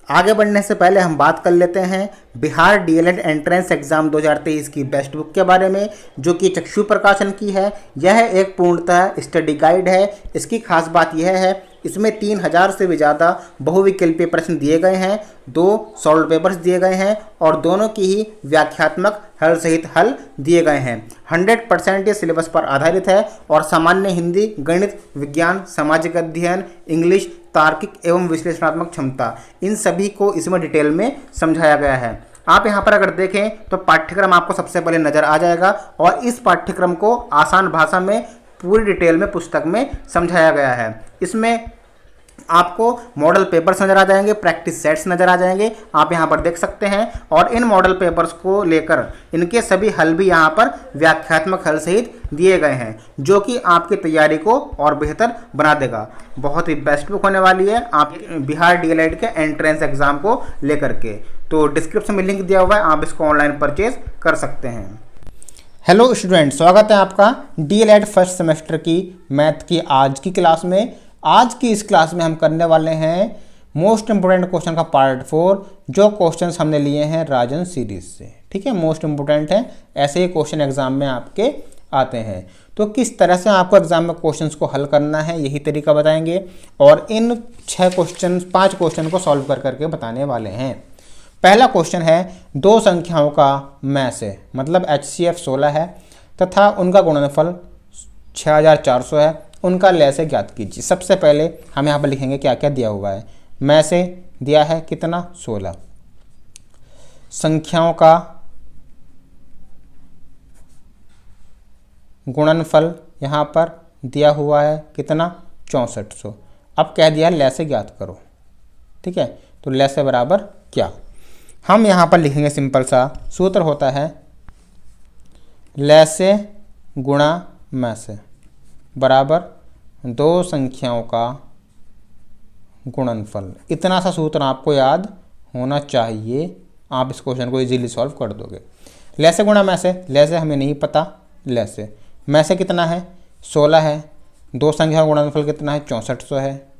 आगे बढ़ने से पहले हम बात कर लेते हैं बिहार डीएलएड एंट्रेंस एग्जाम 2023 की बेस्ट बुक के बारे में, जो कि चक्षु प्रकाशन की है। यह एक पूर्णतः स्टडी गाइड है। इसकी खास बात यह है, इसमें 3000 से भी ज़्यादा बहुविकल्पीय प्रश्न दिए गए हैं, 2 सॉल्व पेपर्स दिए गए हैं और दोनों की ही व्याख्यात्मक हल सहित हल दिए गए हैं। 100% ये सिलेबस पर आधारित है और सामान्य हिंदी, गणित, विज्ञान, सामाजिक अध्ययन, इंग्लिश, तार्किक एवं विश्लेषणात्मक क्षमता, इन सभी को इसमें डिटेल में समझाया गया है। आप यहाँ पर अगर देखें तो पाठ्यक्रम आपको सबसे पहले नजर आ जाएगा और इस पाठ्यक्रम को आसान भाषा में पूरी डिटेल में पुस्तक में समझाया गया है। इसमें आपको मॉडल पेपर्स नजर आ जाएंगे, प्रैक्टिस सेट्स नजर आ जाएंगे, आप यहाँ पर देख सकते हैं। और इन मॉडल पेपर्स को लेकर इनके सभी हल भी यहाँ पर व्याख्यात्मक हल सहित दिए गए हैं, जो कि आपकी तैयारी को और बेहतर बना देगा। बहुत ही बेस्ट बुक होने वाली है आप बिहार डीएलएड के एंट्रेंस एग्जाम को लेकर के। तो डिस्क्रिप्शन में लिंक दिया हुआ है, आप इसको ऑनलाइन परचेज कर सकते हैं। हेलो स्टूडेंट, स्वागत है आपका डीएलएड फर्स्ट सेमेस्टर की मैथ की आज की क्लास में। आज की इस क्लास में हम करने वाले हैं मोस्ट इंपोर्टेंट क्वेश्चन का पार्ट 4, जो क्वेश्चंस हमने लिए हैं राजन सीरीज से। ठीक है, मोस्ट इंपोर्टेंट है, ऐसे ही क्वेश्चन एग्जाम में आपके आते हैं। तो किस तरह से आपको एग्जाम में क्वेश्चंस को हल करना है, यही तरीका बताएंगे और इन 5 क्वेश्चन को सॉल्व कर करके बताने वाले हैं। पहला क्वेश्चन है, 2 संख्याओं का मैं से मतलब HCF 16 है तथा उनका गुणनफल 6400 है, उनका लय ज्ञात कीजिए। सबसे पहले हम यहाँ पर लिखेंगे क्या क्या दिया हुआ है। मैं से दिया है कितना, 16। संख्याओं का गुणनफल यहाँ पर दिया हुआ है कितना, 6400। अब कह दिया लय से ज्ञात करो। ठीक है, तो लय से बराबर क्या, हम यहाँ पर लिखेंगे सिंपल सा सूत्र होता है लय से गुणा मैं से बराबर 2 संख्याओं का गुणनफल। इतना सा सूत्र आपको याद होना चाहिए, आप इस क्वेश्चन को इजीली सॉल्व कर दोगे। लय से गुणा मैं से, लय से हमें नहीं पता, लय से मैं से कितना है, 16 है, 2 संख्या का गुणनफल कितना है, 6400 है।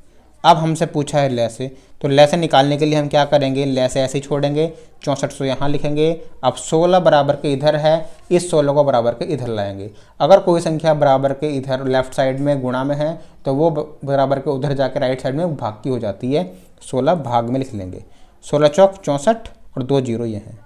अब हमसे पूछा है लय से, तो लय से निकालने के लिए हम क्या करेंगे, लय से ऐसे ही छोड़ेंगे, 6400 यहाँ लिखेंगे। अब 16 बराबर के इधर है, इस 16 को बराबर के इधर लाएंगे। अगर कोई संख्या बराबर के इधर लेफ्ट साइड में गुणा में है तो वो बराबर के उधर जाकर राइट साइड में भाग की हो जाती है, 16 भाग में लिख लेंगे। 16 चौक 64 और 2 जीरो ये हैं,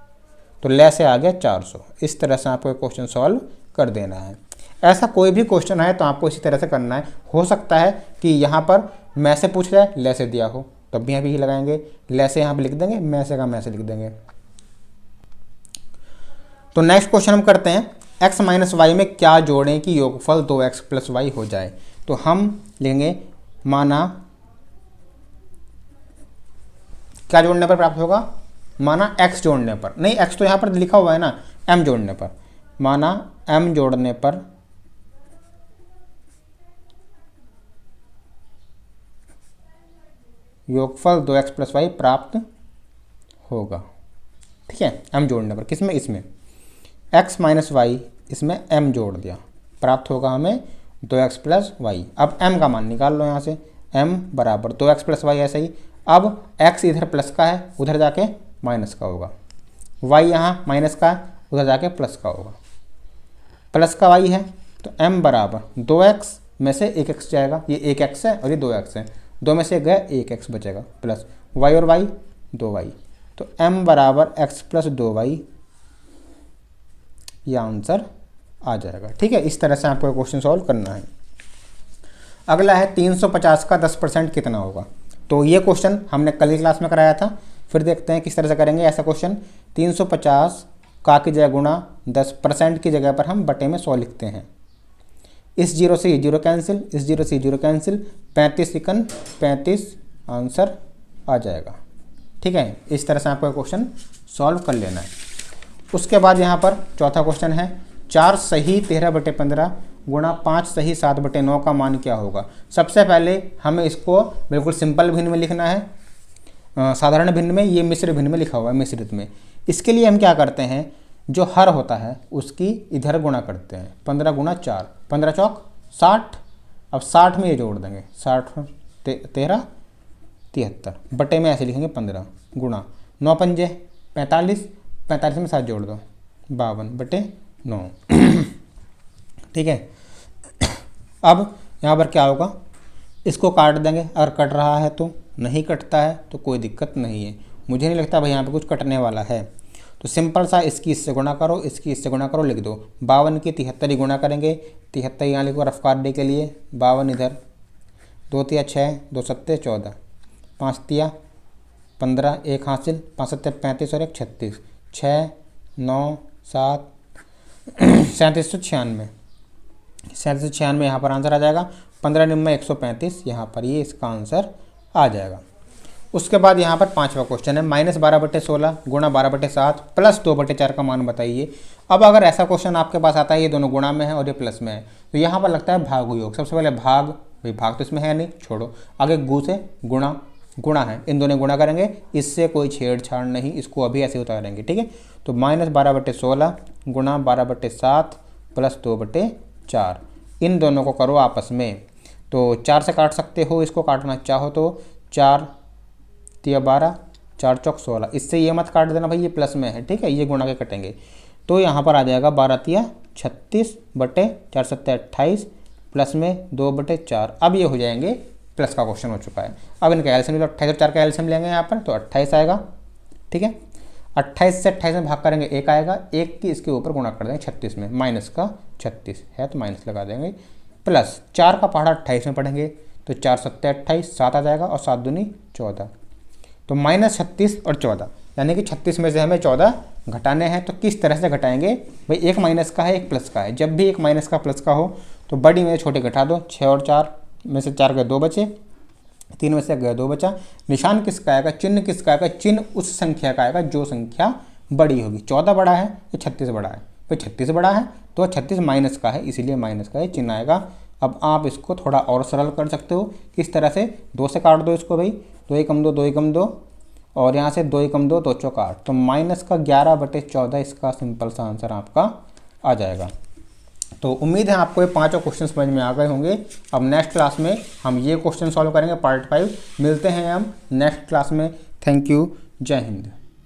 तो लय से आ गया 400। इस तरह से आपको क्वेश्चन सॉल्व कर देना है। ऐसा कोई भी क्वेश्चन है तो आपको इसी तरह से करना है। हो सकता है कि यहाँ पर मैं से पूछ रहा है, लय से दिया हो, तब भी यहाँ भी लगाएंगे, लय से यहाँ पे लिख देंगे, मैं से का मैं से लिख देंगे। तो नेक्स्ट क्वेश्चन हम करते हैं, x माइनस वाई में क्या जोड़ें कि योगफल 2x प्लस वाई हो जाए। तो हम लेंगे, माना क्या जोड़ने पर प्राप्त होगा, माना x जोड़ने पर, नहीं x तो यहाँ पर लिखा हुआ है ना, m जोड़ने पर, माना m जोड़ने पर योगफल 2x प्लस वाई प्राप्त होगा। ठीक है, m जोड़ने पर, किसमें, इसमें x माइनस वाई, इसमें m जोड़ दिया, प्राप्त होगा हमें 2x प्लस वाई। अब m का मान निकाल लो यहाँ से, m बराबर 2x प्लस वाई। ऐसे ही अब x इधर प्लस का है, उधर जाके माइनस का होगा, y यहाँ माइनस का है, उधर जाके प्लस का होगा। प्लस का y है तो m बराबर 2x में से 1x जाएगा, ये 1x है और ये 2x है, 2 में से गया 1x बचेगा, प्लस y और y 2y, तो m बराबर x प्लस 2y, यह आंसर आ जाएगा। ठीक है, इस तरह से आपको क्वेश्चन सॉल्व करना है। अगला है 350 का 10% कितना होगा। तो ये क्वेश्चन हमने कल की क्लास में कराया था, फिर देखते हैं किस तरह से करेंगे ऐसा क्वेश्चन। 350 का की जगह गुणा 10% की जगह पर हम बटे में 100 लिखते हैं। इस जीरो से ये जीरो कैंसिल, इस जीरो से जीरो कैंसिल, 35 सेकंड 35 आंसर आ जाएगा। ठीक है, इस तरह से आपको क्वेश्चन सॉल्व कर लेना है। उसके बाद यहाँ पर चौथा क्वेश्चन है, 4 सही 13/15 गुणा 5 सही 7/9 का मान क्या होगा। सबसे पहले हमें इसको बिल्कुल सिंपल भिन्न में लिखना है, साधारण भिन्न में, ये मिश्र भिन्न में लिखा हुआ है, मिश्रित में। इसके लिए हम क्या करते हैं, जो हर होता है उसकी इधर गुणा करते हैं, 15 गुणा 4, 15 चौक 60। अब 60 में ये जोड़ देंगे, 60 13 73 बटे में ऐसे लिखेंगे 15 गुणा 9 पंजे 45, 45 में 7 जोड़ दो 52 बटे 9। ठीक है, अब यहाँ पर क्या होगा, इसको काट देंगे, अगर कट रहा है तो, नहीं कटता है तो कोई दिक्कत नहीं है। मुझे नहीं लगता भाई यहाँ पे कुछ कटने वाला है, तो सिंपल सा इसकी इससे गुणा करो, इसकी इससे गुणा करो, लिख दो 52 की 73 ही गुणा करेंगे, 73 यहाँ लिखो रफ काटने के लिए, 52 इधर, 2 तिया 6, 2 सत्ते 14, 5 तिया 15, 1 हासिल, 5 सत्ते 35 और 1 36, 6 9 7 3796, 3796 यहाँ पर आंसर आ जाएगा। 15 निम्न 135 यहाँ पर ये इसका आंसर आ जाएगा। उसके बाद यहाँ पर 5वां क्वेश्चन है -12/16 गुणा 12/7 प्लस 2/4 का मान बताइए। अब अगर ऐसा क्वेश्चन आपके पास आता है, ये दोनों गुणा में है और ये प्लस में है, तो यहाँ पर लगता है भाग योग। सबसे पहले भाग, भाई भाग तो इसमें है नहीं, छोड़ो, आगे गु से गुणा, गुणा है, इन दोनों गुणा करेंगे, इससे कोई छेड़छाड़ नहीं, इसको अभी ऐसे उतारेंगे। ठीक है, तो -12/16 गुणा 12/7 प्लस 2/4, इन दोनों को करो आपस में, तो 4 से काट सकते हो, इसको काटना चाहो तो 4 तिया 12, 4 चौक 16, इससे ये मत काट देना भाई, ये प्लस में है। ठीक है, ये गुणा के कटेंगे, तो यहाँ पर आ जाएगा 12 तिया 36 बटे 4 सत्ते 28 प्लस में 2/4। अब ये हो जाएंगे, प्लस का क्वेश्चन हो चुका है। अब इनका एलसीएम, 28 और 4 का एलसीएम लेंगे यहाँ पर, तो 28 आएगा। ठीक है, 28 से 28 में भाग करेंगे 1 आएगा, 1 की इसके ऊपर गुणा कर देंगे 36 में, माइनस का 36 है तो माइनस लगा देंगे, प्लस 4 का पहाड़ा 28 में पढ़ेंगे, तो 4 सत्ते 28, 7 आ जाएगा और 7 दूनी 14, तो -36 और 14, यानी कि 36 में से हमें 14 घटाने हैं। तो किस तरह से घटाएंगे भाई, एक माइनस का है एक प्लस का है, जब भी एक माइनस का प्लस का हो तो बड़ी में छोटे घटा दो, 6 और 4 में से 4 गए 2 बचे, 3 में से गए 2 बचा, निशान किसका आएगा, चिन्ह किसका आएगा, चिन्ह उस संख्या का आएगा जो संख्या बड़ी होगी। 14 बड़ा है या 36 बड़ा है, भाई 36 बड़ा है तो 36 माइनस का है, इसीलिए माइनस का है चिन्ह आएगा। अब आप इसको थोड़ा और सरल कर सकते हो, किस तरह से, 2 से काट दो इसको भाई, 2 एकम 2, 2 एकम 2, और यहाँ से 2 एकम 2, 2 चौक 8, तो माइनस का 11/14 इसका सिंपल सा आंसर आपका आ जाएगा। तो उम्मीद है आपको ये 5 क्वेश्चन समझ में आ गए होंगे। अब नेक्स्ट क्लास में हम ये क्वेश्चन सॉल्व करेंगे, पार्ट 5। मिलते हैं हम नेक्स्ट क्लास में। थैंक यू, जय हिंद।